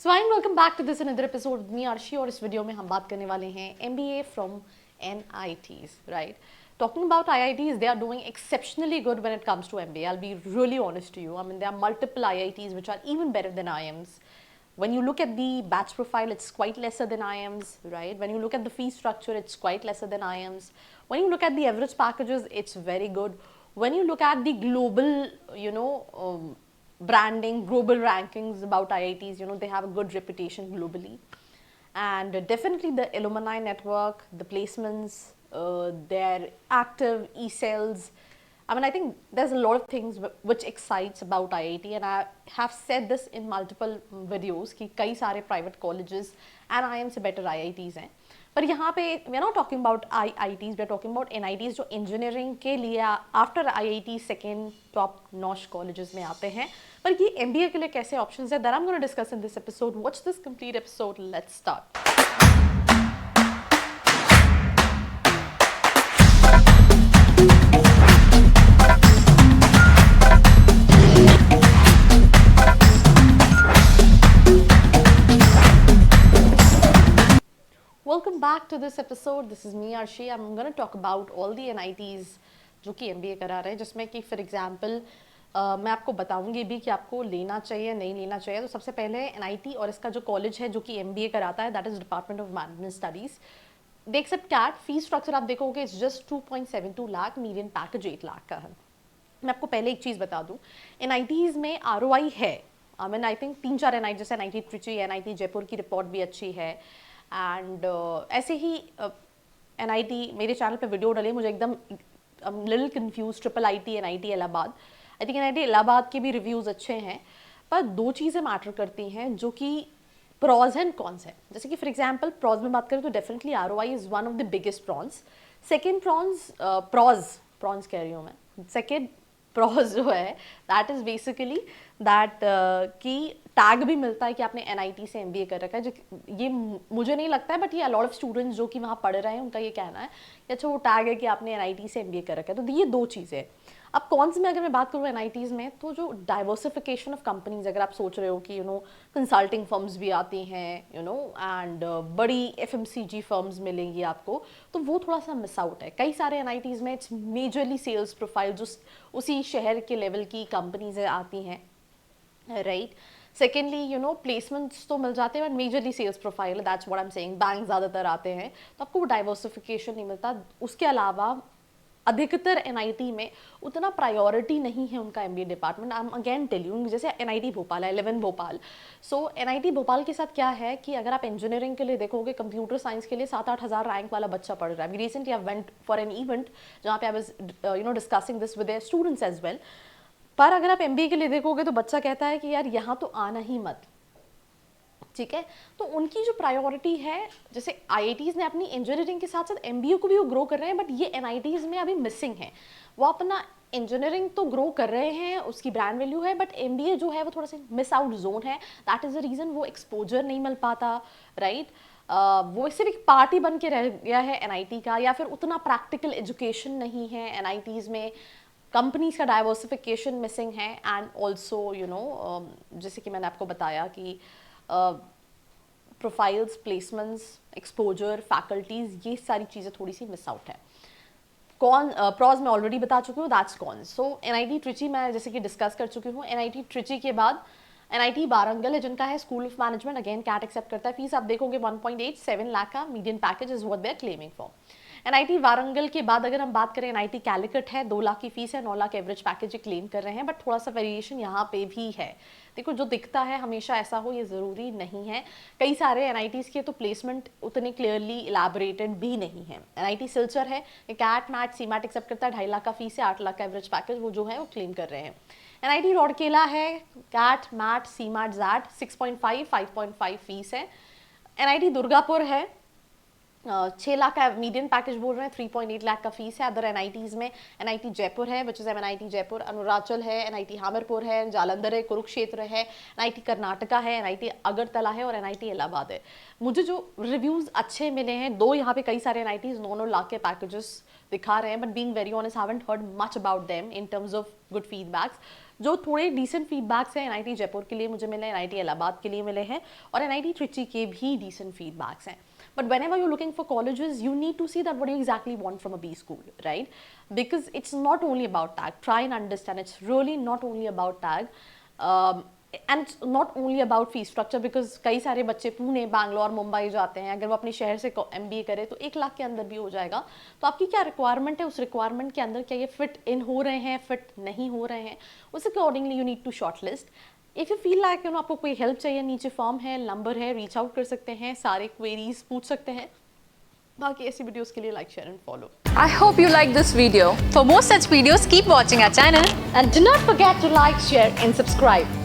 So I welcome back to this another episode with me Arshi और इस video में हम बात करने वाले हैं MBA from NITs, right? Talking about IITs, they are doing exceptionally good when it comes to MBA. I'll be really honest to you. I mean, there are multiple IITs which are even better than IIMs. When you look at the batch profile, it's quite lesser than IIMs, right? When you look at the fee structure, it's quite lesser than IIMs. When you look at the average packages, it's very good. When you look at the global, branding, global rankings about IITs, they have a good reputation globally. And definitely the alumni network, the placements, their active e-sales. I mean, I think there's a lot of things which excites about IIT, and I have said this in multiple videos कि कई सारे private colleges and IIM से better IITs हैं. पर यहाँ पे we are not talking about IITs, we are talking about NITs जो engineering के लिए after IIT second top notch colleges में आते हैं. पर ये MBA के लिए कैसे options है, that I'm going to discuss in this episode. Watch this complete episode. Let's start. Welcome back to this episode. This is me Arshi. I'm going to talk about all the NITs जो कि MBA करा रहे हैं, जिसमें कि for example मैं आपको बताऊंगी भी कि आपको लेना चाहिए नहीं लेना चाहिए. तो सबसे पहले NIT और इसका जो कॉलेज है जो कि MBA कराता है, that is department of management studies. They accept CAT. Fee structure आप देखोगे it's just 2.72 lakh, median package 8 lakh का है. मैं आपको पहले एक चीज़ बता दूँ, NITs में ROI है. I mean I think 3-4 NIT जैसे NIT ट्रिची, NIT जयपुर की रिपोर्ट भी अच्छी है. एंड ऐसे ही NIT मेरे चैनल पे वीडियो डले, मुझे एकदम little confuse. IIIT NIT Allahabad, I think NIT Allahabad के भी रिव्यूज़ अच्छे हैं. पर दो चीज़ें मैटर करती हैं जो कि प्रॉज एंड कॉन्स है. जैसे कि फॉर एग्जांपल प्रॉज में बात करें तो definitely ROI is one of the biggest prawns. Second prawns कह रही हूँ मैं. सेकेंड प्रॉज जो है दैट इज़ बेसिकली दैट कि टैग भी मिलता है कि आपने NIT से MBA कर रखा है. जो ये मुझे नहीं लगता है, बट ये अलॉट ऑफ स्टूडेंट्स जो कि वहाँ पढ़ रहे हैं उनका ये कहना है कि अच्छा वो टैग है कि आपने NIT से MBA कर रखा है. तो ये दो चीज़ें. अब कॉन्स में अगर मैं बात करूँ NITs में, तो जो डाइवर्सिफिकेशन ऑफ कंपनीज, अगर आप सोच रहे हो कि कंसल्टिंग फर्म्स भी आती हैं एंड बड़ी FMCG फर्म्स मिलेंगी आपको, तो वो थोड़ा सा मिस आउट है. कई सारे NITs में इट्स मेजरली सेल्स प्रोफाइल जो उसी शहर के लेवल की कंपनीज आती हैं, राइट. सेकेंडली प्लेसमेंट्स तो मिल जाते हैं but majorly sales profile, that's what I am saying. Bank ज़्यादातर आते हैं तो आपको वो डाइवर्सिफिकेशन नहीं मिलता. उसके अलावा अधिकतर NIT में उतना प्रायोरिटी नहीं है उनका MBA department. I am again tell you, जैसे NIT भोपाल है, 11 भोपाल. सो NIT भोपाल के साथ क्या है कि अगर आप इंजीनियरिंग के लिए देखोगे, कंप्यूटर साइंस के लिए 7-8 हज़ार रैंक वाला बच्चा पढ़ रहा है. We recently I went for an event जहाँ पे I was discussing this with their students as well. पर अगर आप MBA के लिए देखोगे तो बच्चा कहता है कि यार यहाँ तो आना ही मत. ठीक है, तो उनकी जो प्रायोरिटी है, जैसे IITs ने अपनी इंजीनियरिंग के साथ साथ MBA को भी वो ग्रो कर रहे हैं, बट ये NITs में अभी मिसिंग है. वो अपना इंजीनियरिंग तो ग्रो कर रहे हैं, उसकी ब्रांड वैल्यू है, बट MBA जो है वो थोड़ा सा मिस आउट जोन है. दैट इज़ द रीज़न वो एक्सपोजर नहीं मिल पाता, राइट. वो सिर्फ एक पार्टी बन के रह गया है NIT का, या फिर उतना प्रैक्टिकल एजुकेशन नहीं है NITs में. कंपनीज का डाइवर्सिफिकेशन मिसिंग है. एंड ऑल्सो जैसे कि मैंने आपको बताया कि प्रोफाइल्स, प्लेसमेंट्स, एक्सपोजर, फैकल्टीज, ये सारी चीज़ें थोड़ी सी मिस आउट है. प्रॉज मैं ऑलरेडी बता चुकी हूँ, that's con. So NIT Trichy मैं जैसे कि डिस्कस कर चुकी हूँ. NIT ट्रिची के बाद NIT वारंगल है जिनका है school of management. Again CAT accept करता है. फीस आप देखोगे 1.87 लाख का median package is what they are claiming for. NIT Warangal के बाद अगर हम बात करें, NIT कैलिकट है, 2 लाख की फीस है, 9 लाख एवरेज पैकेज क्लेम कर रहे हैं. बट थोड़ा सा वेरिएशन यहाँ पे भी है. देखो, जो दिखता है हमेशा ऐसा हो ये ज़रूरी नहीं है. कई सारे NITs के तो प्लेसमेंट उतने क्लियरली इलेबोरेटेड भी नहीं है. NIT सिलचर है, कैट मैट सी मैट एक्सेप्ट करता है, 2.5 लाख का फीस है, 8 लाख का एवरेज पैकेज वो जो है वो क्लेम कर रहे हैं. NIT रौड़केला है, कैट मैट सी मैट जैट 6.5 5.5 फीस है. NIT दुर्गापुर है, 6 लाख का मीडियन पैकेज बोल रहे हैं, 3.8 लाख का फीस है. अदर NITs में NIT जयपुर है, विच इज NIT जयपुर. अनुराचल है, NIT हामिरपुर है, जालंधर है, कुरुक्षेत्र है, NIT कर्नाटका है, NIT अगरतला है और NIT इलाहाबाद है. मुझे जो रिव्यूज़ अच्छे मिले हैं, दो यहाँ पे कई सारे NITs 9-9 लाख के पैकेजेस दिखा रहे हैं, but being very honest haven't heard much about them in terms of good feedbacks. जो थोड़े डिसेंट फीडबैक्स हैं NIT जयपुर के लिए मुझे मिले, NIT इलाहाबाद के लिए मिले हैं और NIT ट्रिची के भी डिसेंट फीडबैक्स हैं. But whenever you're looking for colleges, you need to see that what do you exactly want from a B school, right? Because it's not only about tag. Try and understand it's really not only about tag. And it's not only about fee structure because कई सारे बच्चे पुणे, बैंगलोर, मुंबई जाते हैं. अगर वो अपने शहर से MBA करे तो 1 लाख के अंदर भी हो जाएगा. तो आपकी क्या रिक्वायरमेंट है, उस रिक्वायरमेंट के अंदर क्या ये फिट इन हो रहे हैं, फिट नहीं हो रहे हैं, उस accordingly you need to shortlist. If you feel like आपको कोई हेल्प चाहिए, नीचे फॉर्म है, नंबर है, रीच आउट कर सकते हैं, सारे क्वेरीज पूछ सकते हैं. बाकी ऐसी वीडियोस के लिए like, share and follow. I hope you like this video. For more such videos, keep watching our channel. And do not forget to like, share and subscribe.